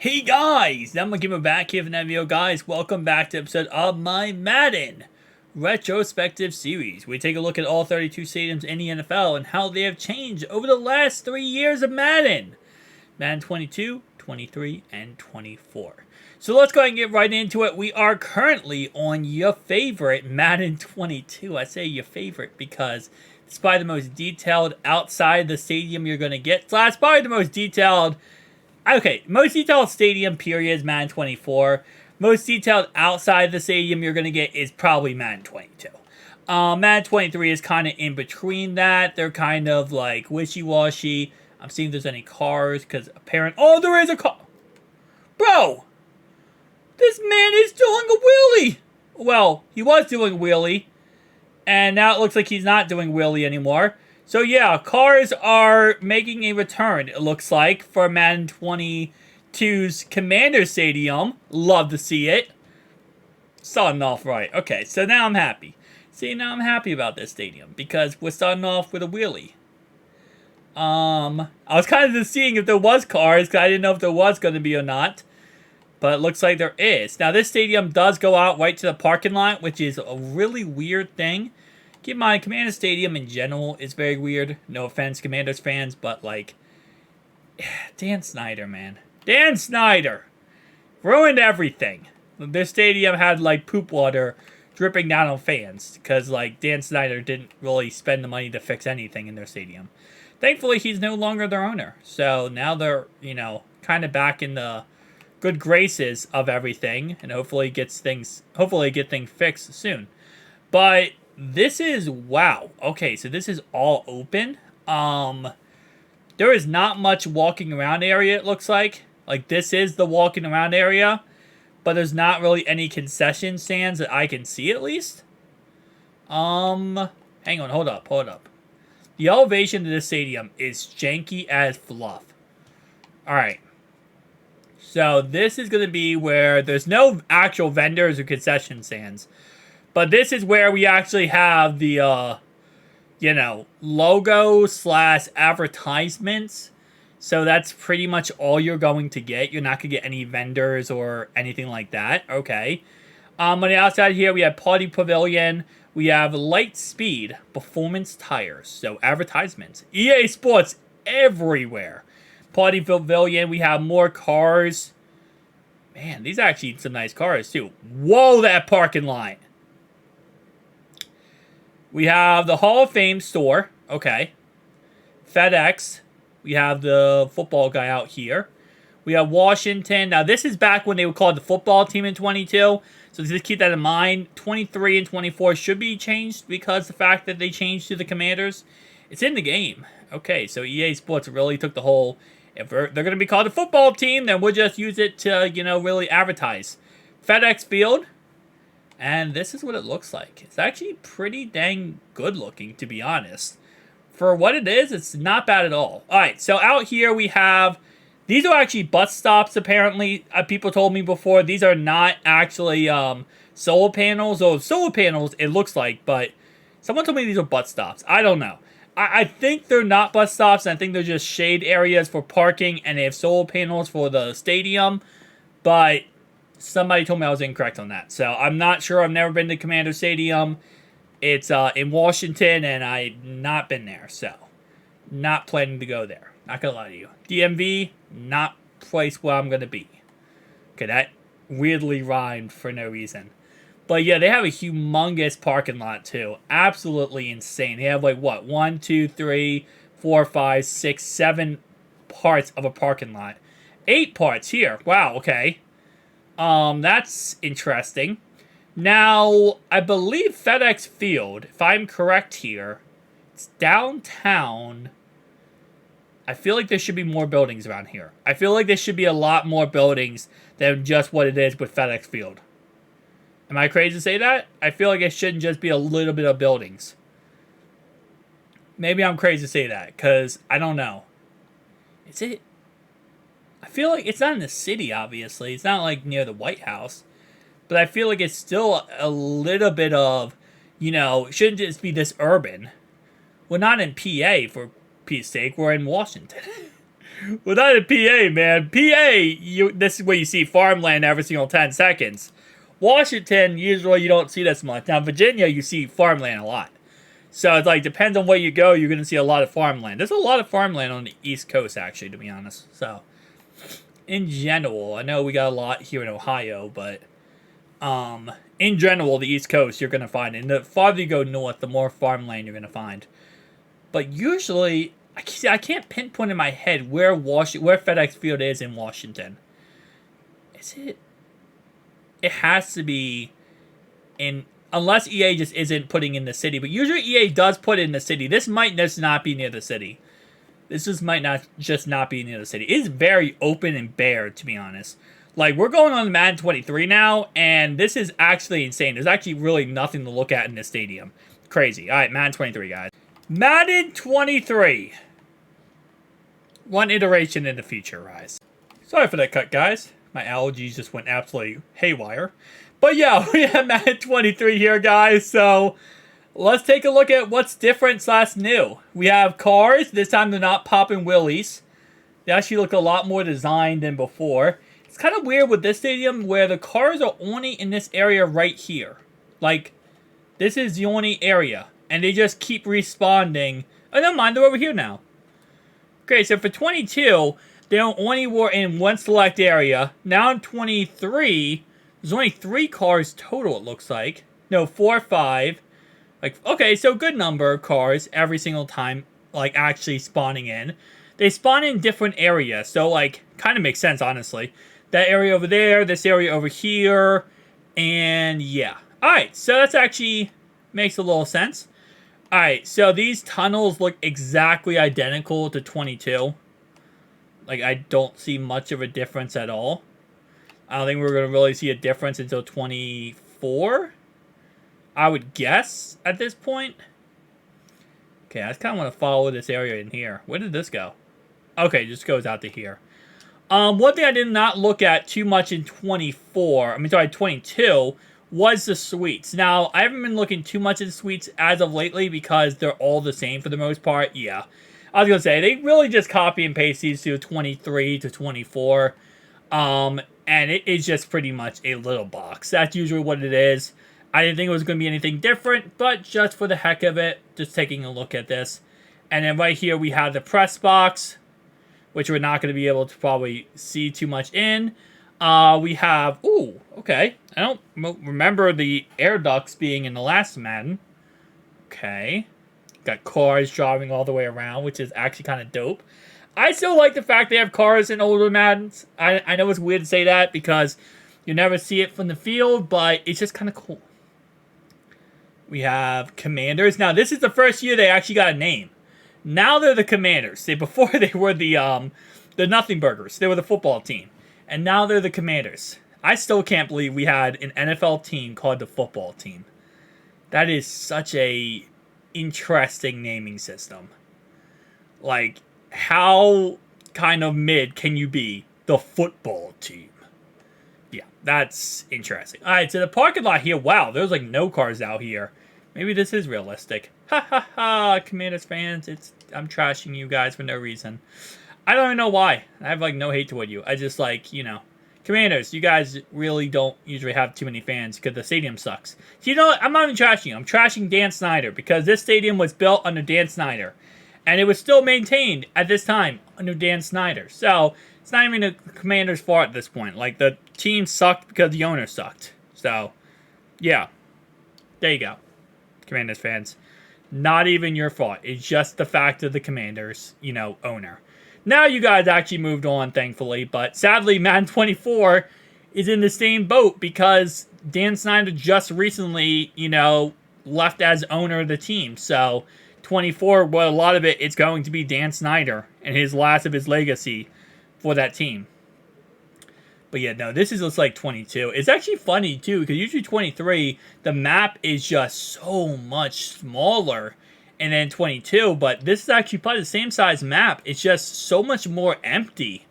Hey guys, I'm gonna back here for that video, guys. Welcome back to episode of my Madden retrospective series. We take a look at all 32 stadiums in the NFL and how they have changed over the last 3 years of Madden. Madden 22, 23, and 24. So let's go ahead and get right into it. We are currently on your favorite Madden 22. I say your favorite because it's probably the most detailed outside the stadium you're going to get. So it's probably the most detailed. Okay, most detailed stadium period is Madden 24. Most detailed outside the stadium you're going to get is probably Madden 22. Madden 23 is kind of in between that. They're kind of like wishy-washy. I'm seeing if there's any cars because oh, there is a car. Bro, this man is doing a wheelie. Well, he was doing a wheelie, and now it looks like he's not doing wheelie anymore. So yeah, cars are making a return, it looks like, for Madden 22's Commander Stadium. Love to see it. Starting off right. Okay, so now I'm happy. See, now I'm happy about this stadium, because we're starting off with a wheelie. I was kind of just seeing if there was cars, because I didn't know if there was going to be or not. But it looks like there is. Now, this stadium does go out right to the parking lot, which is a really weird thing. Keep in mind, Commander Stadium in general is very weird. No offense, Commanders fans, but like, Dan Snyder, man. Dan Snyder ruined everything. Their stadium had like poop water dripping down on fans because like Dan Snyder didn't really spend the money to fix anything in their stadium. Thankfully, he's no longer their owner. So now they're, kind of back in the good graces of everything, and hopefully get things fixed soon. But this is, wow. Okay, so this is all open. There is not much walking around area, it looks like. Like, this is the walking around area, but there's not really any concession stands that I can see, at least. Hang on, hold up. The elevation of this stadium is janky as fluff. Alright. So, this is going to be where there's no actual vendors or concession stands. But this is where we actually have the, logo / advertisements. So that's pretty much all you're going to get. You're not going to get any vendors or anything like that. Okay. On the outside here, we have Party Pavilion. We have Light Speed Performance Tires. So advertisements. EA Sports everywhere. Party Pavilion. We have more cars. Man, these are actually some nice cars too. Whoa, that parking lot. We have the Hall of Fame store. Okay. FedEx. We have the football guy out here. We have Washington. Now, this is back when they were called the football team in 22. So just keep that in mind. 23 and 24 should be changed because the fact that they changed to the Commanders. It's in the game. Okay, so EA Sports really took the whole... If they're going to be called the football team, then we'll just use it to, really advertise. FedEx Field. And this is what it looks like. It's actually pretty dang good looking, to be honest. For what it is, it's not bad at all. Alright, so out here we have... These are actually bus stops, apparently. People told me before. These are not actually solar panels. Or solar panels, it looks like. But someone told me these are bus stops. I don't know. I think they're not bus stops. I think they're just shade areas for parking. And they have solar panels for the stadium. But... somebody told me I was incorrect on that. So, I'm not sure. I've never been to Commander Stadium. It's in Washington, and I've not been there. So, not planning to go there. Not going to lie to you. DMV, not place where I'm going to be. Okay, that weirdly rhymed for no reason. But, yeah, they have a humongous parking lot, too. Absolutely insane. They have, like, what? 1, 2, 3, 4, 5, 6, 7 parts of a parking lot. 8 parts here. Wow, okay. That's interesting. Now, I believe FedEx Field, if I'm correct here, it's downtown. I feel like there should be more buildings around here. I feel like there should be a lot more buildings than just what it is with FedEx Field. Am I crazy to say that? I feel like it shouldn't just be a little bit of buildings. Maybe I'm crazy to say that, because I don't know. Is it? I feel like it's not in the city, obviously. It's not, like, near the White House. But I feel like it's still a little bit of, it shouldn't just be this urban. We're not in PA, for Pete's sake. We're in Washington. Well, not in PA, man. PA, this is where you see farmland every single 10 seconds. Washington, usually you don't see this much. Now, Virginia, you see farmland a lot. So it's like, depends on where you go, you're going to see a lot of farmland. There's a lot of farmland on the East Coast, actually, to be honest. So, in general, I know we got a lot here in Ohio, but in general, the East Coast, you're going to find. And the farther you go north, the more farmland you're going to find. But usually, I can't pinpoint in my head where FedEx Field is in Washington. Is it? It has to be in, unless EA just isn't putting in the city. But usually EA does put it in the city. This might just not be near the city. This just might not be near the city. It is very open and bare, to be honest. Like, we're going on Madden 23 now, and this is actually insane. There's actually really nothing to look at in this stadium. Crazy. All right, Madden 23, guys. Madden 23. One iteration in the future, Rise. Sorry for that cut, guys. My allergies just went absolutely haywire. But yeah, we have Madden 23 here, guys. So let's take a look at what's different / new. We have cars. This time they're not popping wheelies. They actually look a lot more designed than before. It's kind of weird with this stadium where the cars are only in this area right here. Like, this is the only area. And they just keep respawning. Oh, never mind, they're over here now. Okay, so for 22, they only were in one select area. Now in 23, there's only 3 cars total, it looks like. No, 4 or 5. Like, okay, so good number of cars every single time, like, actually spawning in. They spawn in different areas, so, like, kind of makes sense, honestly. That area over there, this area over here, and yeah. Alright, so that's actually makes a little sense. Alright, so these tunnels look exactly identical to 22. Like, I don't see much of a difference at all. I don't think we're going to really see a difference until 24. I would guess at this point. Okay, I just kind of want to follow this area in here. Where did this go? Okay, it just goes out to here. One thing I did not look at too much in 22, was the suites. Now, I haven't been looking too much at the suites as of lately because they're all the same for the most part. Yeah. I was going to say, they really just copy and paste these to 23 to 24. And it is just pretty much a little box. That's usually what it is. I didn't think it was going to be anything different, but just for the heck of it, just taking a look at this. And then right here we have the press box, which we're not going to be able to probably see too much in. We have, ooh, okay. I don't remember the air ducts being in the last Madden. Okay. Got cars driving all the way around, which is actually kind of dope. I still like the fact they have cars in older Maddens. I know it's weird to say that because you never see it from the field, but it's just kind of cool. We have Commanders. Now, this is the first year they actually got a name. Now they're the Commanders. Before they were the Nothing Burgers. They were the football team. And now they're the Commanders. I still can't believe we had an NFL team called the football team. That is such a interesting naming system. Like, how kind of mid can you be? The football team. Yeah, that's interesting. Alright, so the parking lot here, wow, there's like no cars out here. Maybe this is realistic. Ha ha ha, Commanders fans, I'm trashing you guys for no reason. I don't even know why. I have like no hate toward you. I just like, you know, Commanders, you guys really don't usually have too many fans because the stadium sucks. So you know what? I'm not even trashing you. I'm trashing Dan Snyder because this stadium was built under Dan Snyder. And it was still maintained at this time under Dan Snyder. So it's not even the Commanders' fault at this point. Like, the team sucked because the owner sucked. So, yeah. There you go. Commanders fans. Not even your fault. It's just the fact of the Commanders, you know, owner. Now you guys actually moved on, thankfully. But sadly, Madden 24 is in the same boat because Dan Snyder just recently, you know, left as owner of the team. So 24, well, a lot of it's going to be Dan Snyder and his last of his legacy for that team. But yeah, no, this is just like 22. It's actually funny, too, because usually 23, the map is just so much smaller. And then 22, but this is actually probably the same size map. It's just so much more empty.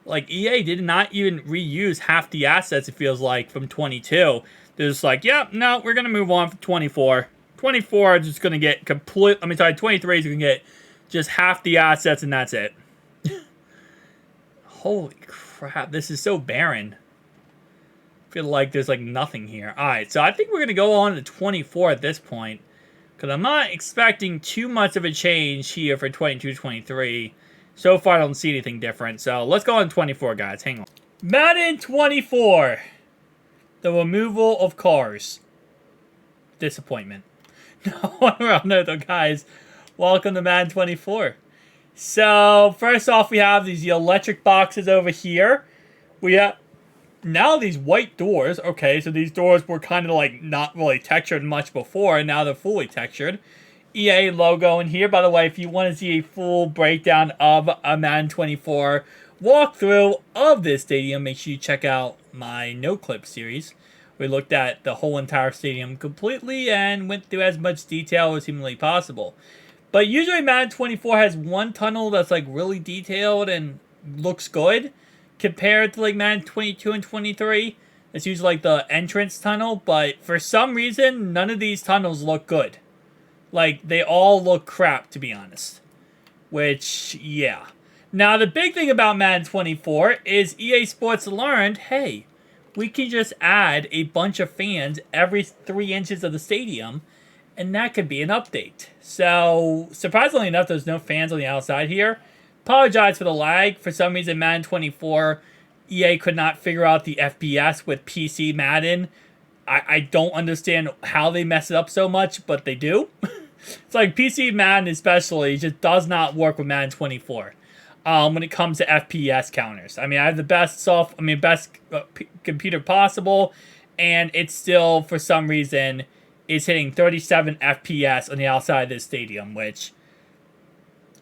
Like, EA did not even reuse half the assets, it feels like, from 22. They're just like, yep, yeah, no, we're going to move on from 24. 24 is just going to get 23 is going to get just half the assets, and that's it. Holy crap, this is so barren. I feel like there's like nothing here. Alright, so I think we're going to go on to 24 at this point. Because I'm not expecting too much of a change here for 22-23. So far, I don't see anything different. So let's go on 24, guys. Hang on. Madden 24. The removal of cars. Disappointment. No, though, guys. Welcome to Madden 24. So, first off, we have these electric boxes over here. We have now these white doors. Okay, so these doors were kind of like not really textured much before, and now they're fully textured. EA logo in here. By the way, if you want to see a full breakdown of a Madden 24 walkthrough of this stadium, make sure you check out my Noclip series. We looked at the whole entire stadium completely and went through as much detail as humanly possible. But usually Madden 24 has one tunnel that's like really detailed and looks good compared to like Madden 22 and 23. It's usually like the entrance tunnel, but for some reason, none of these tunnels look good. Like, they all look crap, to be honest. Which, yeah. Now, the big thing about Madden 24 is EA Sports learned, hey, we can just add a bunch of fans every 3 inches of the stadium, and that could be an update. So, surprisingly enough, there's no fans on the outside here. Apologize for the lag. For some reason, Madden 24, EA could not figure out the FPS with PC Madden. I don't understand how they mess it up so much, but they do. It's like PC Madden especially just does not work with Madden 24 when it comes to FPS counters. I mean, I have the best computer possible, and it's still, for some reason, is hitting 37 FPS on the outside of this stadium, which,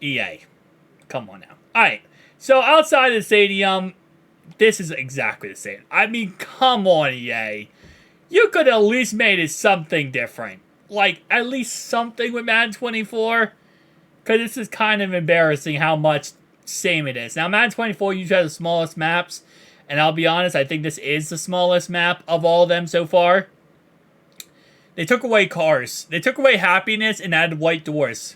EA, come on now. Alright, so outside of the stadium, this is exactly the same. I mean, come on, EA. You could at least made it something different. Like, at least something with Madden 24. Because this is kind of embarrassing how much same it is. Now, Madden 24 usually has the smallest maps. And I'll be honest, I think this is the smallest map of all of them so far. They took away cars. They took away happiness and added white doors.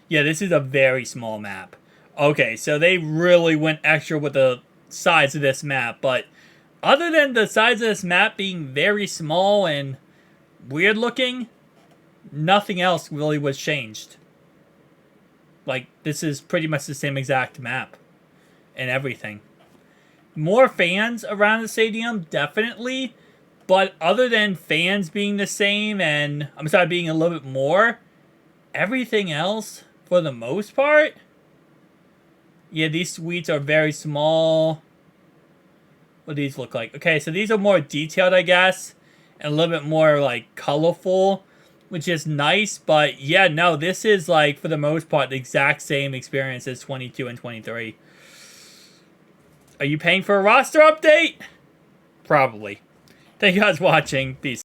Yeah, this is a very small map. Okay, so they really went extra with the size of this map. But other than the size of this map being very small and weird looking, nothing else really was changed. Like, this is pretty much the same exact map and everything. More fans around the stadium, definitely. But other than fans being the same and, being a little bit more, everything else, for the most part, yeah, these suites are very small. What do these look like? Okay, so these are more detailed, I guess, and a little bit more, like, colorful, which is nice, but, yeah, no, this is, like, for the most part, the exact same experience as 22 and 23. Are you paying for a roster update? Probably. Thank you guys for watching. Peace.